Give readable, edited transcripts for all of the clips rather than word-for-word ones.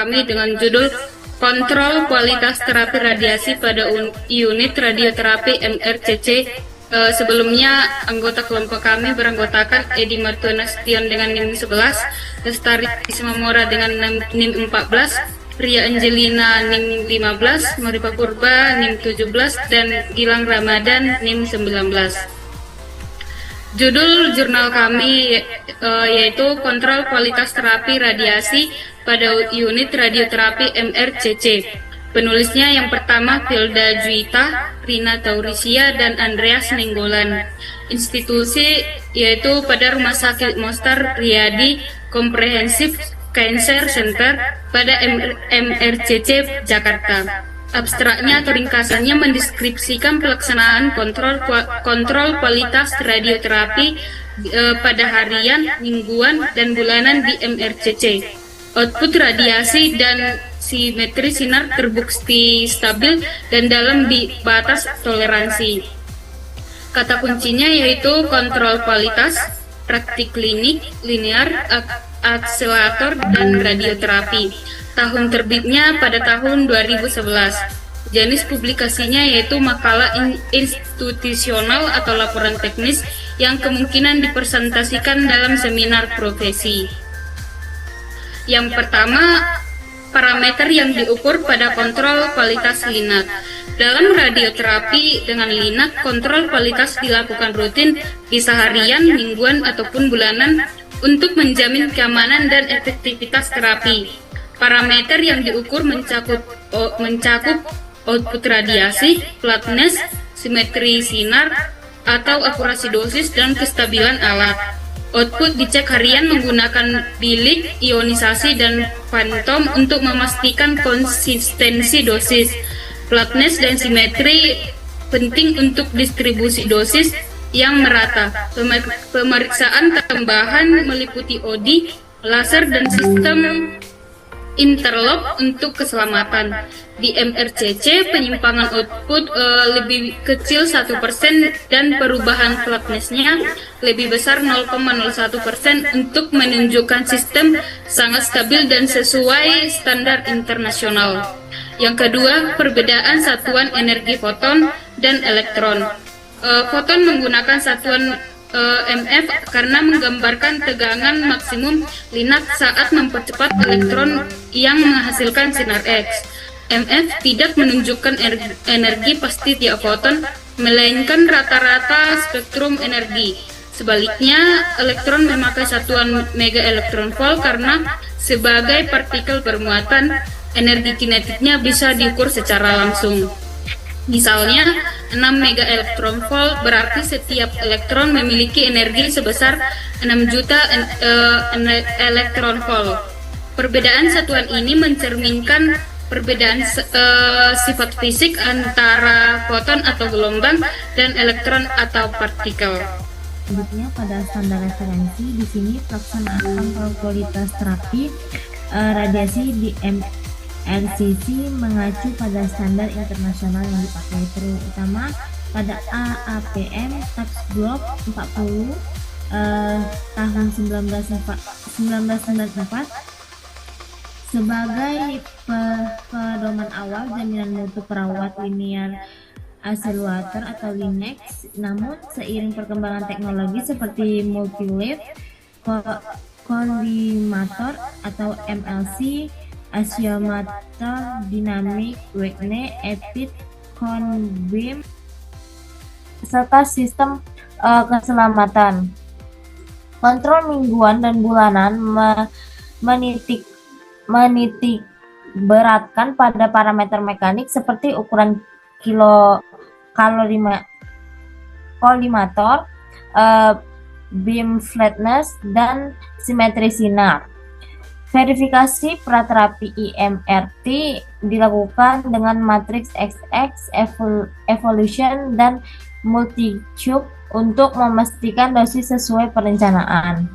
kami dengan judul Kontrol Kualitas Terapi Radiasi pada Unit Radioterapi MRCC. Sebelumnya anggota kelompok kami beranggotakan Edi Martua Nasution dengan NIM 11, Lestari Ismamora dengan NIM 14, Ria Angelina NIM 15, Maripa Purba NIM 17, dan Gilang Ramadan NIM 19. Judul jurnal kami yaitu Kontrol Kualitas Terapi Radiasi pada Unit Radioterapi MRCC. Penulisnya yang pertama Filda Juita, Rina Taurisia, dan Andreas Nenggolan. Institusi yaitu pada Rumah Sakit Mostar Riyadi Comprehensive Cancer Center pada MRCC Jakarta. Abstraknya atau ringkasannya mendeskripsikan pelaksanaan kontrol kualitas radioterapi pada harian, mingguan, dan bulanan di MRCC. Output radiasi dan simetri sinar terbukti stabil dan dalam di batas toleransi. Kata kuncinya yaitu kontrol kualitas, praktik klinik, linear, akselerator, dan radioterapi. Tahun terbitnya pada tahun 2011. Jenis publikasinya yaitu makalah institusional atau laporan teknis yang kemungkinan dipresentasikan dalam seminar profesi. Yang pertama, parameter yang diukur pada kontrol kualitas LINAC. Dalam radioterapi dengan LINAC, kontrol kualitas dilakukan rutin, bisa harian, mingguan, ataupun bulanan untuk menjamin keamanan dan efektivitas terapi. Parameter yang diukur mencakup output radiasi, flatness, simetri sinar, atau akurasi dosis, dan kestabilan alat. Output dicek harian menggunakan bilik ionisasi dan fantom untuk memastikan konsistensi dosis. Flatness dan simetri penting untuk distribusi dosis yang merata. Pemeriksaan tambahan meliputi OD, laser, dan sistem interlock untuk keselamatan. Di MRCC, penyimpangan output lebih kecil 1% dan perubahan flatness-nya lebih besar 0,01% untuk menunjukkan sistem sangat stabil dan sesuai standar internasional. Yang kedua, perbedaan satuan energi foton dan elektron. Foton menggunakan satuan MF karena menggambarkan tegangan maksimum LINAC saat mempercepat elektron yang menghasilkan sinar X. MF tidak menunjukkan energi pasti tiap foton, melainkan rata-rata spektrum energi. Sebaliknya, elektron memakai satuan mega elektron volt karena sebagai partikel bermuatan, energi kinetiknya bisa diukur secara langsung. Misalnya, 6 mega elektron volt berarti setiap elektron memiliki energi sebesar 6 juta elektron volt. Perbedaan satuan ini mencerminkan perbedaan sifat fisik antara foton atau gelombang dan elektron atau partikel. Selanjutnya pada standar referensi, di sini pelaksanaan kontrol kualitas terapi radiasi di MRCC mengacu pada standar internasional yang dipakai, terutama pada AAPM Task Group 40 tahun 1994 sebagai pedoman awal jaminan mutu perawat linear accelerator atau LINAC. Namun seiring perkembangan teknologi seperti multi-leaf collimator atau MLC, axiomator, dynamic Wagner, EPIT, cone beam, serta sistem keselamatan, kontrol mingguan dan bulanan menitik beratkan pada parameter mekanik seperti ukuran collimator, beam flatness, dan simetri sinar. Verifikasi praterapi IMRT dilakukan dengan matriks XX, evolution, dan multi-tube untuk memastikan dosis sesuai perencanaan.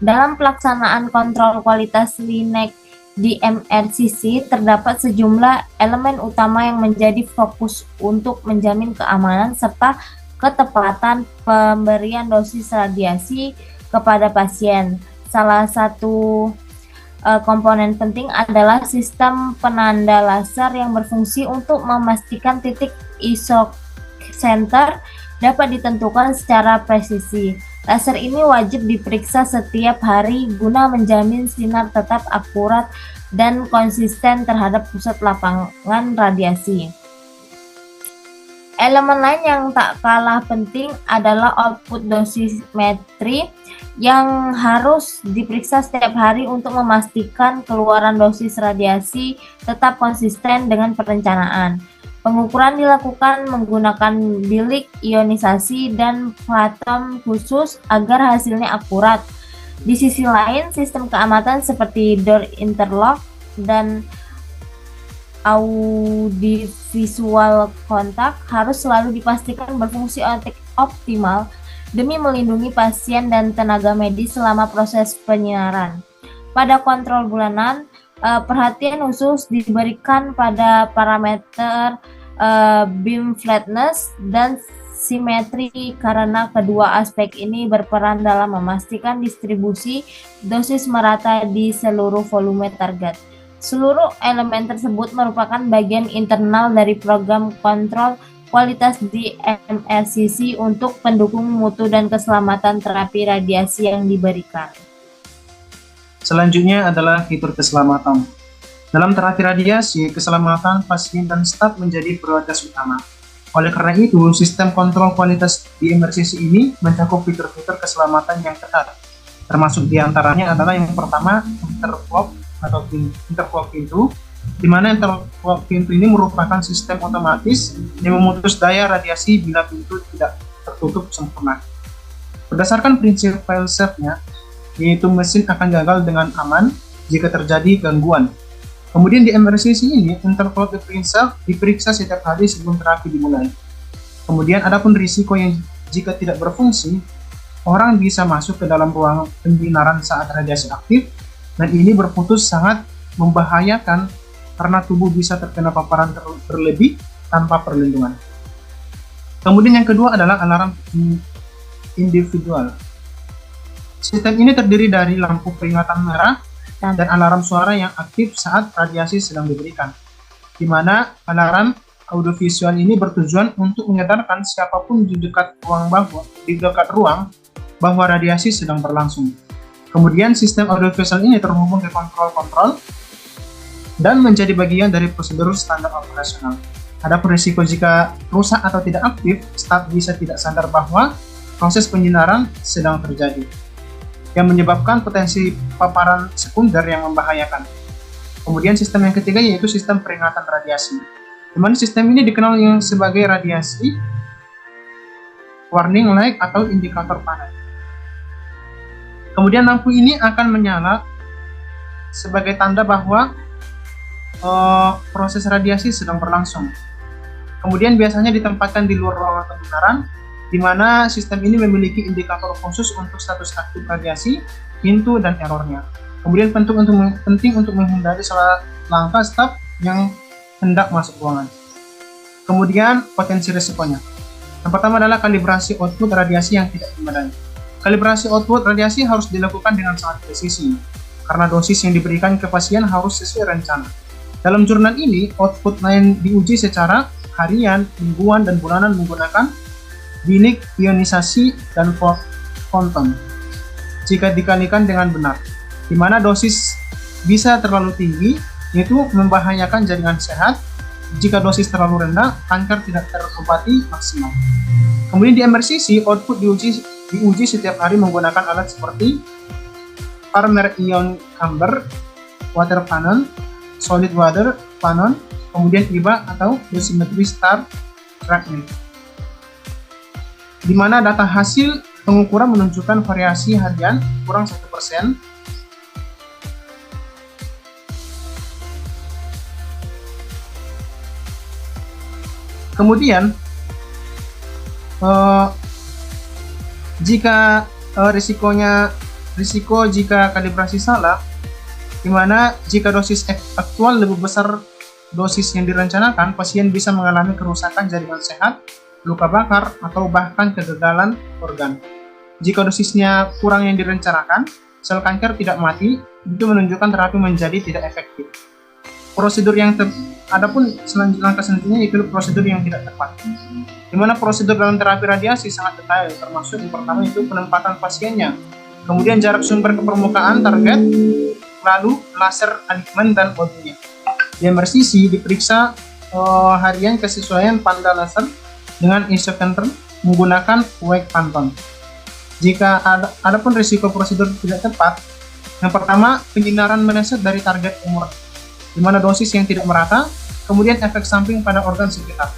Dalam pelaksanaan kontrol kualitas LINAC di MRCC terdapat sejumlah elemen utama yang menjadi fokus untuk menjamin keamanan serta ketepatan pemberian dosis radiasi kepada pasien. Salah satu komponen penting adalah sistem penanda laser yang berfungsi untuk memastikan titik isocenter dapat ditentukan secara presisi. Laser ini wajib diperiksa setiap hari guna menjamin sinar tetap akurat dan konsisten terhadap pusat lapangan radiasi. Elemen lain yang tak kalah penting adalah output dosimetri yang harus diperiksa setiap hari untuk memastikan keluaran dosis radiasi tetap konsisten dengan perencanaan. Pengukuran dilakukan menggunakan bilik ionisasi dan platon khusus agar hasilnya akurat. Di sisi lain, sistem keamanan seperti door interlock dan audiovisual kontak harus selalu dipastikan berfungsi optimal demi melindungi pasien dan tenaga medis selama proses penyinaran. Pada kontrol bulanan, perhatian khusus diberikan pada parameter beam flatness dan simetri karena kedua aspek ini berperan dalam memastikan distribusi dosis merata di seluruh volume target. Seluruh elemen tersebut merupakan bagian internal dari program kontrol kualitas di MRCC untuk pendukung mutu dan keselamatan terapi radiasi yang diberikan. Selanjutnya adalah fitur keselamatan. Dalam terapi radiasi, keselamatan pasien dan staf menjadi prioritas utama. Oleh karena itu, sistem kontrol kualitas di MRCC ini mencakup fitur-fitur keselamatan yang ketat. Termasuk diantaranya adalah yang pertama, interclock pintu, di mana interclock pintu ini merupakan sistem otomatis yang memutus daya radiasi bila pintu tidak tertutup sempurna. Berdasarkan prinsip fail-safe-nya, yaitu mesin akan gagal dengan aman jika terjadi gangguan. Kemudian di MRCC ini, interclock prinsip diperiksa setiap hari sebelum terapi dimulai. Kemudian adapun risiko yang jika tidak berfungsi, orang bisa masuk ke dalam ruang pembinaran saat radiasi aktif, dan ini berputus sangat membahayakan karena tubuh bisa terkena paparan berlebih tanpa perlindungan. Kemudian yang kedua adalah alarm individual. Sistem ini terdiri dari lampu peringatan merah dan alarm suara yang aktif saat radiasi sedang diberikan, di mana alarm audiovisual ini bertujuan untuk menyadarkan siapapun di dekat ruang bahwa radiasi sedang berlangsung. Kemudian sistem audiovisual ini terhubung ke kontrol dan menjadi bagian dari prosedur standar operasional. Adapun risiko jika rusak atau tidak aktif, staf bisa tidak sadar bahwa proses penyinaran sedang terjadi, yang menyebabkan potensi paparan sekunder yang membahayakan. Kemudian sistem yang ketiga yaitu sistem peringatan radiasi, di mana sistem ini dikenal yang sebagai radiasi warning light atau indikator panen. Kemudian lampu ini akan menyala sebagai tanda bahwa proses radiasi sedang berlangsung. Kemudian biasanya ditempatkan di luar ruangan pembinaran, di mana sistem ini memiliki indikator khusus untuk status aktif radiasi, pintu, dan errornya. Kemudian penting untuk menghindari salah langkah staf yang hendak masuk ruangan. Kemudian potensi risikonya. Yang pertama adalah kalibrasi output radiasi yang tidak memadai. Kalibrasi output radiasi harus dilakukan dengan sangat presisi, karena dosis yang diberikan ke pasien harus sesuai rencana. Dalam jurnal ini, output lain diuji secara harian, mingguan, dan bulanan menggunakan bilik ionisasi dan fonton. Jika dikalikan dengan benar, di mana dosis bisa terlalu tinggi, yaitu membahayakan jaringan sehat. Jika dosis terlalu rendah, kanker tidak terobati maksimal. Kemudian di MRCC, output diuji setiap hari menggunakan alat seperti Farmer Ion Camber, Water Panel, Solid Water Panel, kemudian IBA atau Dosimetry Star Tracknet, di mana data hasil pengukuran menunjukkan variasi harian kurang 1%. Kemudian jika risiko jika kalibrasi salah, di mana jika dosis aktual lebih besar dosis yang direncanakan, pasien bisa mengalami kerusakan jaringan sehat, luka bakar, atau bahkan kegagalan organ. Jika dosisnya kurang yang direncanakan, sel kanker tidak mati, itu menunjukkan terapi menjadi tidak efektif. Prosedur yang adapun langkah selanjutnya yaitu prosedur yang tidak tepat. Di mana prosedur dalam terapi radiasi sangat detail, termasuk yang pertama itu penempatan pasiennya, kemudian jarak sumber ke permukaan target, lalu laser aligmen dan waktunya. Di MRCC diperiksa harian kesesuaian panda laser dengan isocenter menggunakan wake phantom. Jika ada pun risiko prosedur tidak tepat, yang pertama penyinaran meleset dari target tumor, di mana dosis yang tidak merata, kemudian efek samping pada organ sekitar.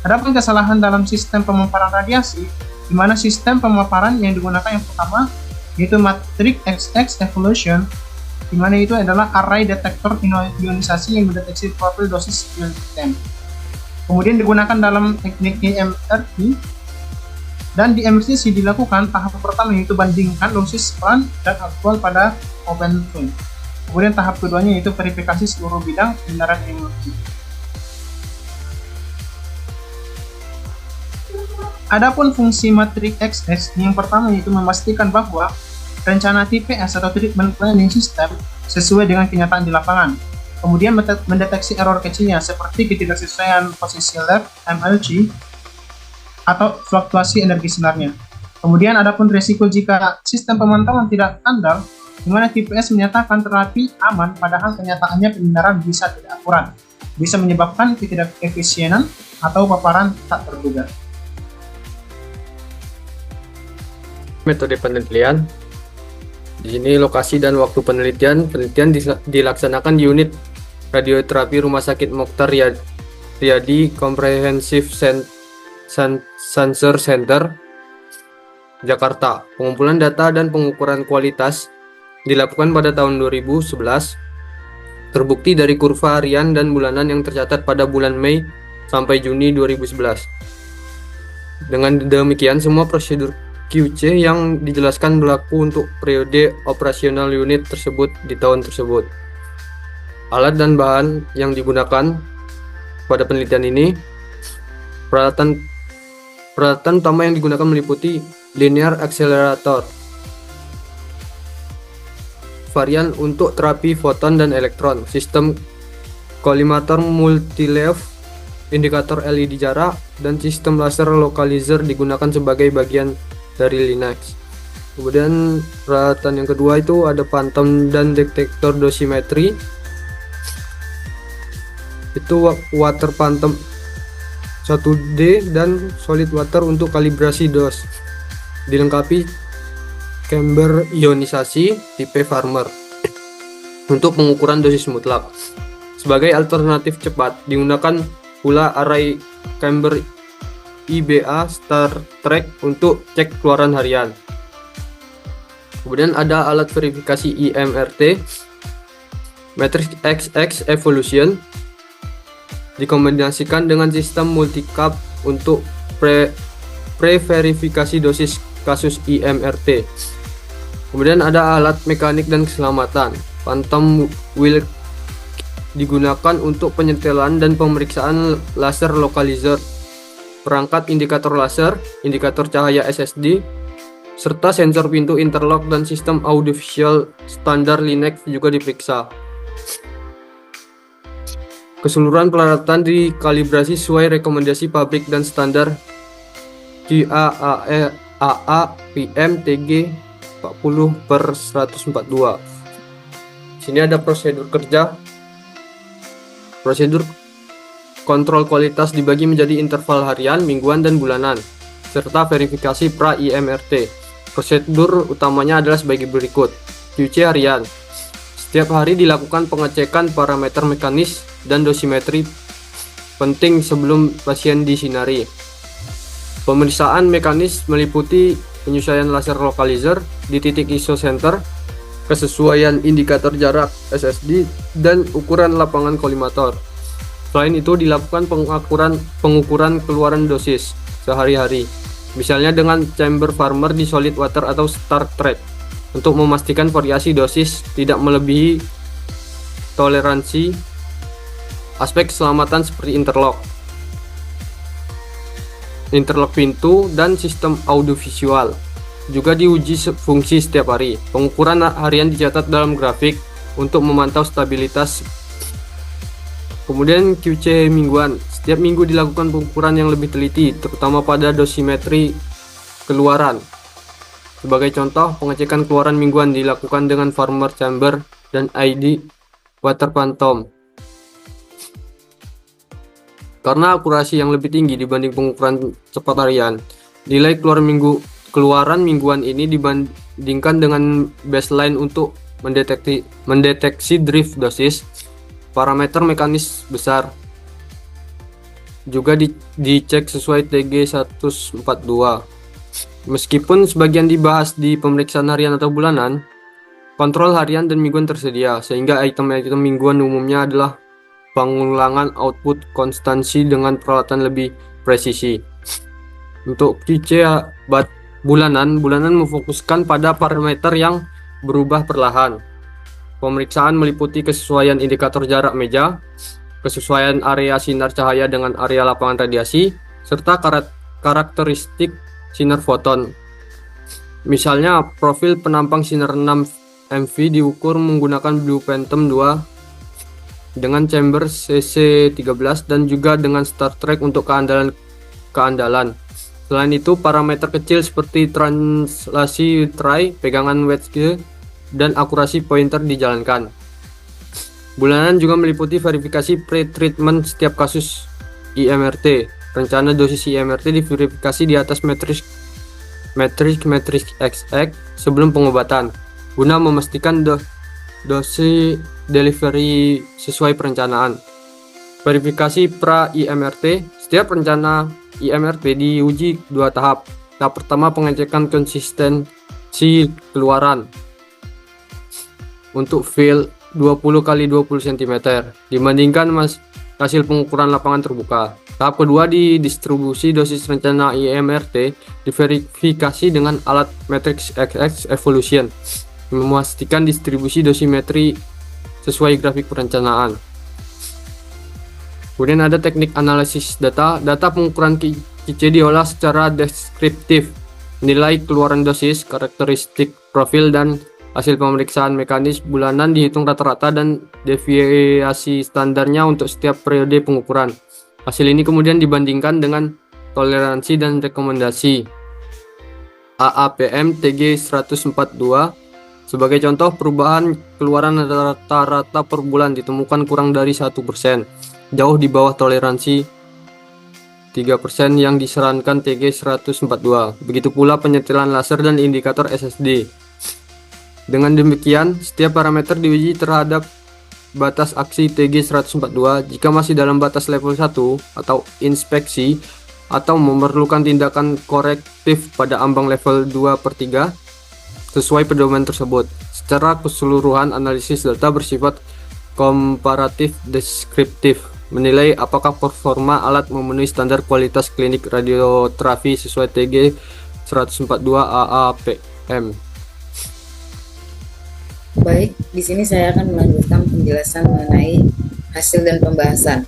Adapun kesalahan dalam sistem pemaparan radiasi, di mana sistem pemaparan yang digunakan yang pertama yaitu matrix XX evolution, di mana itu adalah array detektor ionisasi yang mendeteksi profil dosis real-time. Kemudian digunakan dalam teknik EMRT, dan di MRCC dilakukan tahap pertama yaitu bandingkan dosis peran dan aktual pada open field. Kemudian tahap keduanya yaitu verifikasi seluruh bidang kebenaran MRT. Adapun fungsi matrix XX yang pertama yaitu memastikan bahwa rencana TPS atau treatment planning system sesuai dengan kenyataan di lapangan. Kemudian mendeteksi error kecilnya seperti ketidaksesuaian posisi lab, MLG, atau fluktuasi energi sinarnya. Kemudian adapun risiko jika sistem pemantauan tidak andal, di mana TPS menyatakan terapi aman padahal kenyataannya penyinaran bisa tidak akurat, bisa menyebabkan ketidakefisienan atau paparan tak terduga. Metode penelitian. Di sini lokasi dan waktu penelitian dilaksanakan di unit radioterapi Rumah Sakit Mokhtar Riyadi Comprehensive Cancer Center, Jakarta. Pengumpulan data dan pengukuran kualitas dilakukan pada tahun 2011. Terbukti dari kurva harian dan bulanan yang tercatat pada bulan Mei sampai Juni 2011. Dengan demikian, semua prosedur QC yang dijelaskan berlaku untuk periode operasional unit tersebut di tahun tersebut. Alat dan bahan yang digunakan pada penelitian ini, peralatan utama yang digunakan meliputi linear accelerator, varian untuk terapi foton dan elektron, sistem kolimator multileaf, indikator LED jarak, dan sistem laser localizer digunakan sebagai bagian dari Linux. Kemudian peralatan yang kedua itu ada phantom dan detektor dosimetri. Itu water phantom 1D dan solid water untuk kalibrasi dos. Dilengkapi chamber ionisasi tipe Farmer untuk pengukuran dosis mutlak. Sebagai alternatif cepat digunakan pula array chamber IBA Star Trek untuk cek keluaran harian. Kemudian ada alat verifikasi IMRT Matrix XX Evolution dikombinasikan dengan sistem multicap untuk pre-verifikasi dosis kasus IMRT. Kemudian ada alat mekanik dan keselamatan Phantom Wheel digunakan untuk penyetelan dan pemeriksaan laser localizer, perangkat indikator laser, indikator cahaya SSD, serta sensor pintu interlock dan sistem audiovisual standar Linux juga diperiksa. Keseluruhan peralatan dikalibrasi sesuai rekomendasi pabrik dan standar GAAE AA PM TG 40/142. Sini ada prosedur kerja. Prosedur kontrol kualitas dibagi menjadi interval harian, mingguan, dan bulanan, serta verifikasi pra-IMRT. Prosedur utamanya adalah sebagai berikut. QC harian. Setiap hari dilakukan pengecekan parameter mekanis dan dosimetri penting sebelum pasien disinari. Pemeriksaan mekanis meliputi penyesuaian laser localizer di titik isocenter, kesesuaian indikator jarak SSD, dan ukuran lapangan kolimator. Selain itu dilakukan pengukuran keluaran dosis sehari-hari, misalnya dengan chamber Farmer di solid water atau Star Trek, untuk memastikan variasi dosis tidak melebihi toleransi. Aspek keselamatan seperti interlock pintu, dan sistem audiovisual. juga diuji fungsi setiap hari. Pengukuran harian dicatat dalam grafik untuk memantau stabilitas. Kemudian QC mingguan. Setiap minggu dilakukan pengukuran yang lebih teliti, terutama pada dosimetri keluaran. Sebagai contoh, pengecekan keluaran mingguan dilakukan dengan Farmer Chamber dan ID Water Phantom. Karena akurasi yang lebih tinggi dibanding pengukuran cepat harian, nilai keluaran mingguan ini dibandingkan dengan baseline untuk mendeteksi drift dosis. Parameter mekanis besar juga dicek sesuai TG 142. Meskipun sebagian dibahas di pemeriksaan harian atau bulanan, kontrol harian dan mingguan tersedia, sehingga item-item mingguan umumnya adalah pengulangan output konstansi dengan peralatan lebih presisi. Untuk QC bulanan memfokuskan pada parameter yang berubah perlahan. Pemeriksaan meliputi kesesuaian indikator jarak meja, kesesuaian area sinar cahaya dengan area lapangan radiasi, serta karakteristik sinar foton. Misalnya, profil penampang sinar 6 MV diukur menggunakan Blue Phantom 2 dengan chamber CC13 dan juga dengan Star Trek untuk keandalan. Selain itu, parameter kecil seperti translasi try, pegangan wedge, dan akurasi pointer dijalankan. Bulanan juga meliputi verifikasi pre-treatment setiap kasus IMRT. Rencana dosis IMRT diverifikasi di atas matriks XX sebelum pengobatan, guna memastikan dosis delivery sesuai perencanaan. Verifikasi pra-IMRT. Setiap rencana IMRT diuji 2 tahap. Tahap pertama, pengecekan konsistensi keluaran untuk fill 20 x 20 cm dibandingkan hasil pengukuran lapangan terbuka. Tahap kedua, di distribusi dosis rencana IMRT diverifikasi dengan alat matrix XX evolution, memastikan distribusi dosimetri sesuai grafik perencanaan. Kemudian ada teknik analisis data. Data pengukuran QC diolah secara deskriptif. Nilai keluaran dosis, karakteristik profil, dan hasil pemeriksaan mekanis bulanan dihitung rata-rata dan deviasi standarnya untuk setiap periode pengukuran. Hasil ini kemudian dibandingkan dengan toleransi dan rekomendasi AAPM TG 142. Sebagai contoh, perubahan keluaran rata-rata per bulan ditemukan kurang dari 1%, jauh di bawah toleransi 3% yang disarankan TG 142. Begitu pula penyetilan laser dan indikator SSD. Dengan demikian, setiap parameter diuji terhadap batas aksi TG 142. Jika masih dalam batas level 1 atau inspeksi atau memerlukan tindakan korektif pada ambang level 2/3 sesuai pedoman tersebut. Secara keseluruhan, analisis data bersifat komparatif deskriptif, menilai apakah performa alat memenuhi standar kualitas klinik radioterapi sesuai TG 142 AAPM. Baik, di sini saya akan melanjutkan penjelasan mengenai hasil dan pembahasan.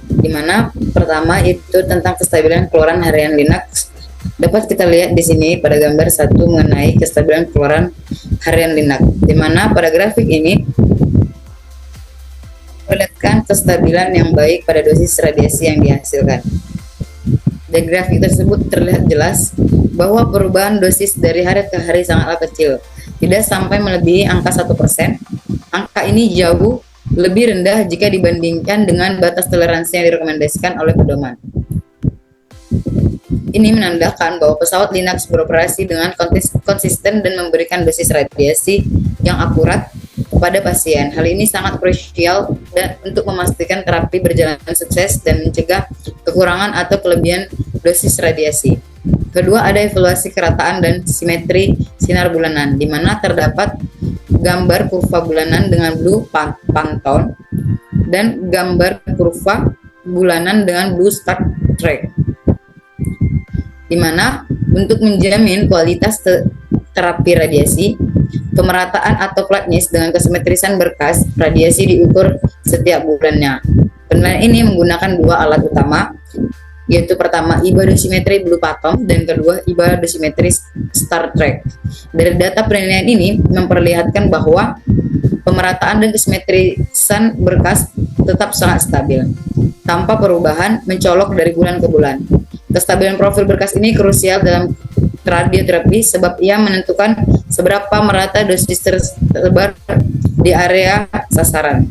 Di mana pertama itu tentang kestabilan keluaran harian Linux. Dapat kita lihat di sini pada gambar 1 mengenai kestabilan keluaran harian Linux, di mana pada grafik ini memperlihatkan kestabilan yang baik pada dosis radiasi yang dihasilkan. Dari grafik tersebut terlihat jelas bahwa perubahan dosis dari hari ke hari sangatlah kecil, tidak sampai melebihi angka 1%. Angka ini jauh lebih rendah jika dibandingkan dengan batas toleransi yang direkomendasikan oleh pedoman. Ini menandakan bahwa pesawat Linux beroperasi dengan konsisten dan memberikan dosis radiasi yang akurat kepada pasien. Hal ini sangat krusial dan untuk memastikan terapi berjalan sukses dan mencegah kekurangan atau kelebihan dosis radiasi. Kedua, ada evaluasi kerataan dan simetri sinar bulanan, di mana terdapat gambar kurva bulanan dengan Blue Phantom dan gambar kurva bulanan dengan Blue Star Trek, di mana untuk menjamin kualitas terapi radiasi, pemerataan atau flatness dengan kesimetrisan berkas radiasi diukur setiap bulannya. Penilaian ini menggunakan 2 alat utama, yaitu pertama IBA dosimetri Blue Patom dan kedua IBA dosimetri Star Trek. Dari data penilaian ini memperlihatkan bahwa pemerataan dan kesimetrisan berkas tetap sangat stabil, tanpa perubahan mencolok dari bulan ke bulan. Kestabilan profil berkas ini krusial dalam radioterapi sebab ia menentukan seberapa merata dosis tersebar di area sasaran.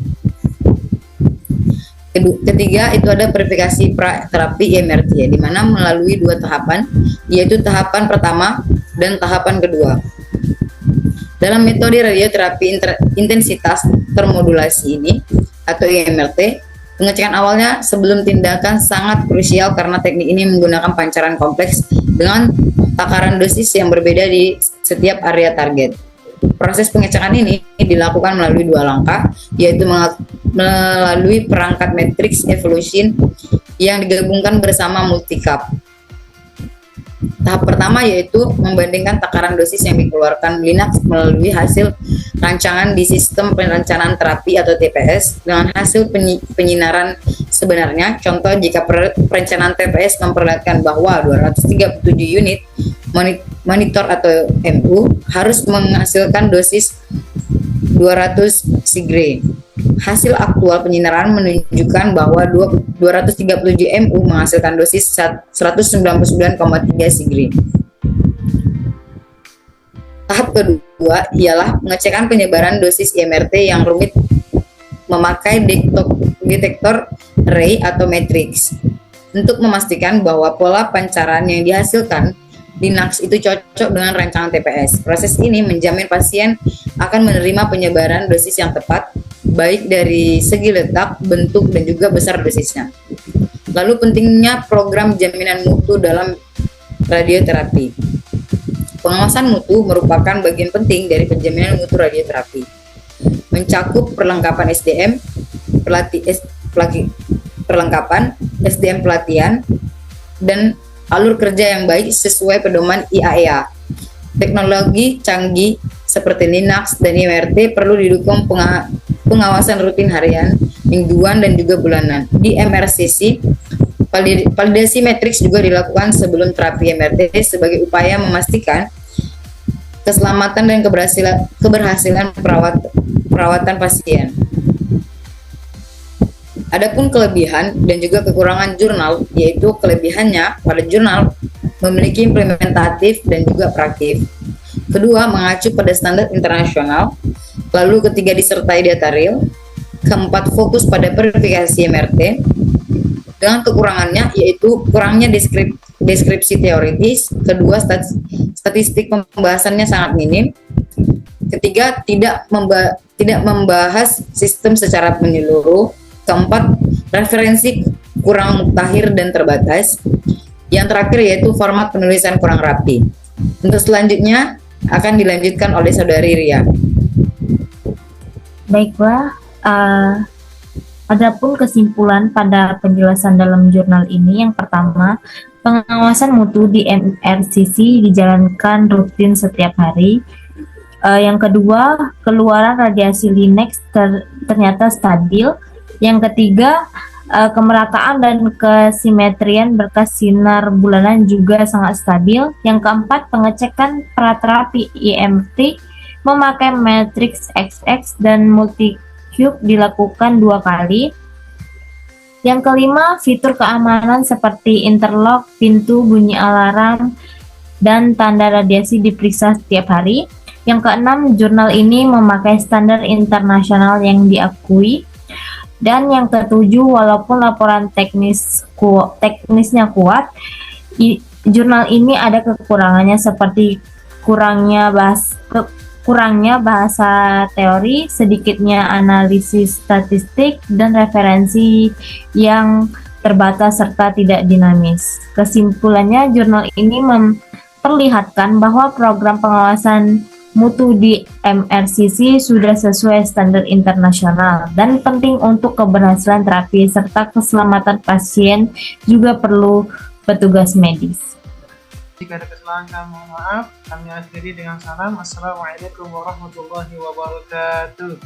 Ketiga, itu ada verifikasi pra-terapi IMRT, di mana melalui dua tahapan, yaitu tahapan pertama dan tahapan kedua. Dalam metode radioterapi intensitas termodulasi ini, atau IMRT, pengecekan awalnya sebelum tindakan sangat krusial karena teknik ini menggunakan pancaran kompleks dengan takaran dosis yang berbeda di setiap area target. Proses pengecekan ini dilakukan melalui dua langkah, yaitu melalui perangkat matrix evolution yang digabungkan bersama multicap. Tahap pertama yaitu membandingkan takaran dosis yang dikeluarkan Linux melalui hasil rancangan di sistem perencanaan terapi atau TPS dengan hasil penyinaran sebenarnya. Contoh, jika perencanaan TPS memperlihatkan bahwa 237 unit monitor atau MU harus menghasilkan dosis 200 sigre. Hasil aktual penyinaran menunjukkan bahwa 237 MU menghasilkan dosis 199,3 sigre. Tahap kedua ialah pengecekan penyebaran dosis IMRT yang rumit memakai detektor Ray atau matrix untuk memastikan bahwa pola pancaran yang dihasilkan Linux itu cocok dengan rancangan TPS. Proses ini menjamin pasien akan menerima penyebaran dosis yang tepat, baik dari segi letak, bentuk, dan juga besar dosisnya. Lalu pentingnya program jaminan mutu dalam radioterapi. Pengawasan mutu merupakan bagian penting dari penjaminan mutu radioterapi. Mencakup perlengkapan SDM, SDM pelatihan, dan alur kerja yang baik sesuai pedoman IAEA. Teknologi canggih seperti Linux dan IMRT perlu didukung pengawasan rutin harian, mingguan, dan juga bulanan. Di MRCC, validasi matriks juga dilakukan sebelum terapi IMRT sebagai upaya memastikan keselamatan dan keberhasilan perawatan pasien. Adapun kelebihan dan juga kekurangan jurnal, yaitu kelebihannya pada jurnal memiliki implementatif dan juga praktif. Kedua, mengacu pada standar internasional. Lalu ketiga, disertai data real. Keempat, fokus pada verifikasi MRT. Dengan kekurangannya yaitu kurangnya deskripsi teoritis. Kedua, statistik pembahasannya sangat minim. Ketiga, tidak membahas sistem secara menyeluruh. Keempat, referensi kurang mutakhir dan terbatas. Yang terakhir yaitu format penulisan kurang rapi. Untuk selanjutnya akan dilanjutkan oleh Saudari Ria. Baiklah, adapun kesimpulan pada penjelasan dalam jurnal ini, yang pertama, pengawasan mutu di MRCC dijalankan rutin setiap hari. Yang kedua, keluaran radiasi Linux ternyata stabil. Yang ketiga, kemerataan dan kesimetrian berkas sinar bulanan juga sangat stabil. Yang keempat, pengecekan praterapi IMRT memakai matrix XX dan multicube dilakukan 2 kali. Yang kelima, fitur keamanan seperti interlock, pintu, bunyi alarm, dan tanda radiasi diperiksa setiap hari. Yang keenam, jurnal ini memakai standar internasional yang diakui. Dan yang ketujuh, walaupun laporan teknisnya kuat, jurnal ini ada kekurangannya seperti kurangnya bahasa teori, sedikitnya analisis statistik, dan referensi yang terbatas serta tidak dinamis. Kesimpulannya, jurnal ini memperlihatkan bahwa program pengawasan mutu di MRCC sudah sesuai standar internasional dan penting untuk keberhasilan terapi serta keselamatan pasien juga perlu petugas medis. Jika ada kesalahan, mohon maaf. Kami akhiri dengan salam. Assalamualaikum warahmatullahi wabarakatuh.